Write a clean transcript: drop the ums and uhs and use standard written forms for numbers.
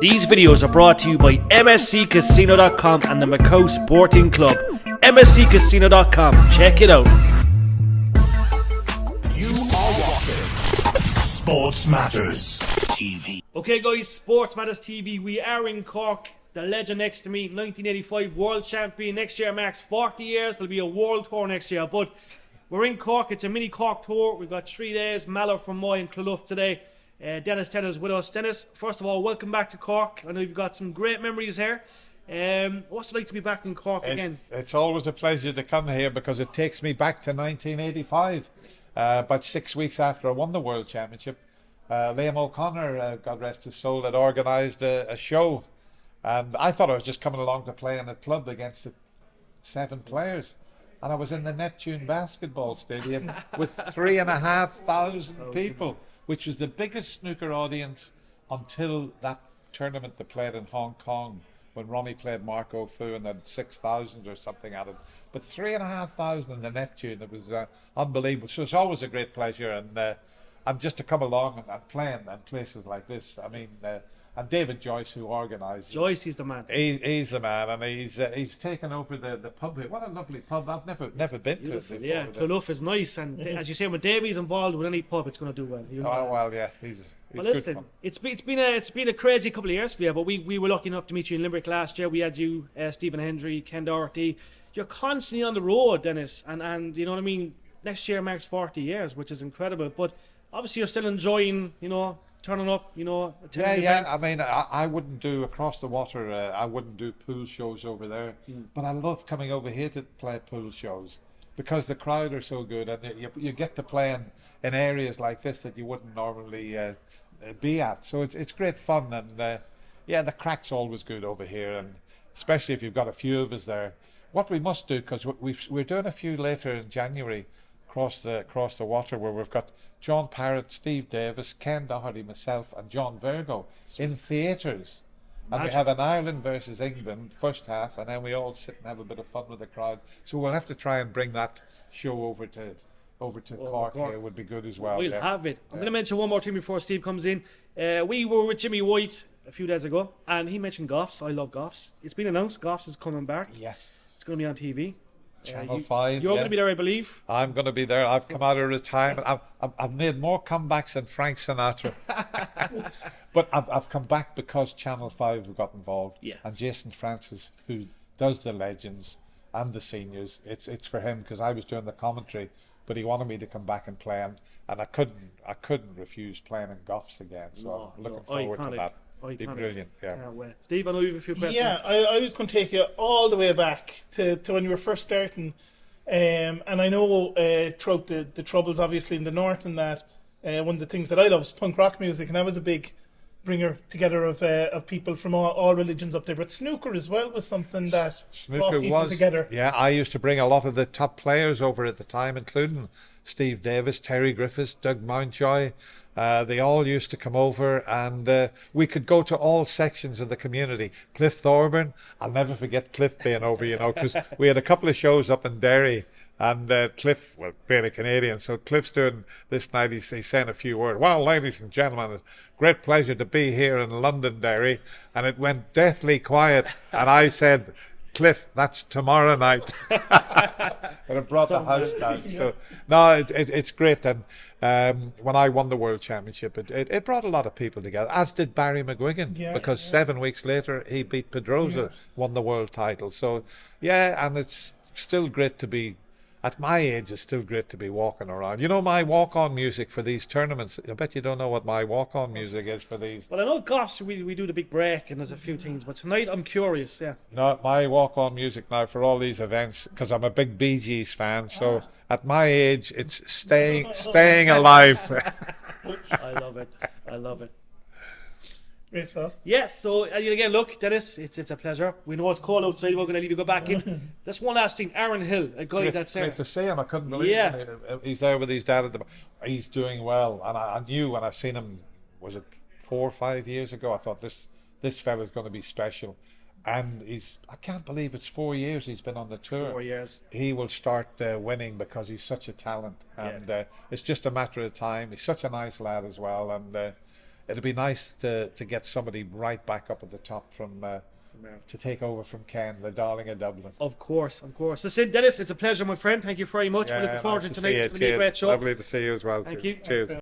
These videos are brought to you by MSCCasino.com and the Macau Sporting Club. MSCCasino.com. Check it out. You are watching Sports Matters TV. Okay, guys, Sports Matters TV. We are in Cork. The legend next to me, 1985 world champion. Next year marks 40 years. There'll be a world tour next year. But we're in Cork. It's a mini Cork tour. We've got 3 days. Mallow from Moy and Clolough today. Dennis Tennant's with us. Dennis, first of all, welcome back to Cork. I know you've got some great memories here. What's it like to be back in Cork again? It's always a pleasure to come here because it takes me back to 1985. About 6 weeks after I won the World Championship, Liam O'Connor, God rest his soul, had organised a show. And I thought I was just coming along to play in a club against 7 players. And I was in the Neptune basketball stadium with 3,500 people, which was the biggest snooker audience until that tournament they played in Hong Kong when Ronnie played Marco Fu and had 6,000 or something at it. But 3,500 in the Neptune, it was unbelievable. So it's always a great pleasure, and just to come along and playing in places like this. I mean, and David Joyce, who organised Joyce, he's the man. He's the man, and he's taken over the pub here. What a lovely pub! I've never been to it before. Yeah, Clolough is nice, and as you say, when Davy's involved with any pub, it's going to do well. You know? Oh well, yeah, he's well, good listen, fun. it's been a crazy couple of years for you, but we were lucky enough to meet you in Limerick last year. We had you, Stephen Hendry, Ken Doherty. You're constantly on the road, Dennis, and you know what I mean. Next year marks 40 years, which is incredible. But obviously, you're still enjoying, turning up, attending events. I mean, I wouldn't do across the water. I wouldn't do pool shows over there. But I love coming over here to play pool shows because the crowd are so good, and you get to play in areas like this that you wouldn't normally be at. So it's great fun, and the crack's always good over here, and especially if you've got a few of us there. What we must do, because we're doing a few later in January across the water, where we've got John Parrott, Steve Davis, Ken Doherty, myself and John Virgo in theatres. And we have an Ireland versus England first half, and then we all sit and have a bit of fun with the crowd. So we'll have to try and bring that show over to Cork here. Would be good as well. We'll have it. I'm going to mention one more thing before Steve comes in. We were with Jimmy White a few days ago, and he mentioned Goffs. I love Goffs. It's been announced Goffs is coming back. Yes. It's going to be on TV. Channel 5. You're going to be there, I believe. I'm going to be there. I've come out of retirement. I've made more comebacks than Frank Sinatra. But I've come back because Channel 5 have got involved. Yeah. And Jason Francis, who does the legends and the seniors, it's for him, because I was doing the commentary, but he wanted me to come back and play, and I couldn't refuse playing in Goffs again. So I'm looking forward to that. Be brilliant, yeah. Steve, I know you have a few questions. Yeah, I was going to take you all the way back to when you were first starting, and I know throughout the troubles, obviously in the north, and that one of the things that I love is punk rock music, and I was a big bringer together of people from all religions up there. But snooker as well was something that brought people together. Yeah, I used to bring a lot of the top players over at the time, including Steve Davis, Terry Griffiths, Doug Mountjoy. They all used to come over, and we could go to all sections of the community. Cliff Thorburn, I'll never forget Cliff being over, because we had a couple of shows up in Derry, and Cliff, well, being a Canadian, so Cliff's doing this night, he's saying a few words. Well, ladies and gentlemen, it's a great pleasure to be here in Londonderry, and it went deathly quiet, and I said, Cliff, that's tomorrow night. And it brought the house down. So, no, it's great. And when I won the World Championship, it brought a lot of people together, as did Barry McGuigan, because 7 weeks later he beat Pedrosa, won the world title. So, and it's still great to be, at my age, it's still great to be walking around. You know my walk-on music for these tournaments? I bet you don't know what my walk-on music is for these. Well, I know Goffs, we do the big break, and there's a few things, but tonight I'm curious, No, my walk-on music now for all these events, because I'm a big Bee Gees fan, so at my age, it's staying alive. I love it. Great stuff. Yes, so again, look, Dennis, it's a pleasure. We know it's cold outside. We're going to leave you go back in. That's one last thing. Aaron Hill, a guy that's there. Great to see him. I couldn't believe it. He's there with his dad at the. He's doing well, and I knew when I seen him, was it 4 or 5 years ago? I thought this fella's going to be special, And I can't believe it's 4 years he's been on the tour. 4 years. He will start winning because he's such a talent. And it's just a matter of time. He's such a nice lad as well. And it'll be nice to get somebody right back up at the top from to take over from Ken, the darling of Dublin. Of course. Listen, Dennis, it's a pleasure, my friend. Thank you very much. We're looking forward to tonight. It's going to be a great show. Lovely to see you as well. Thank too. you. Cheers.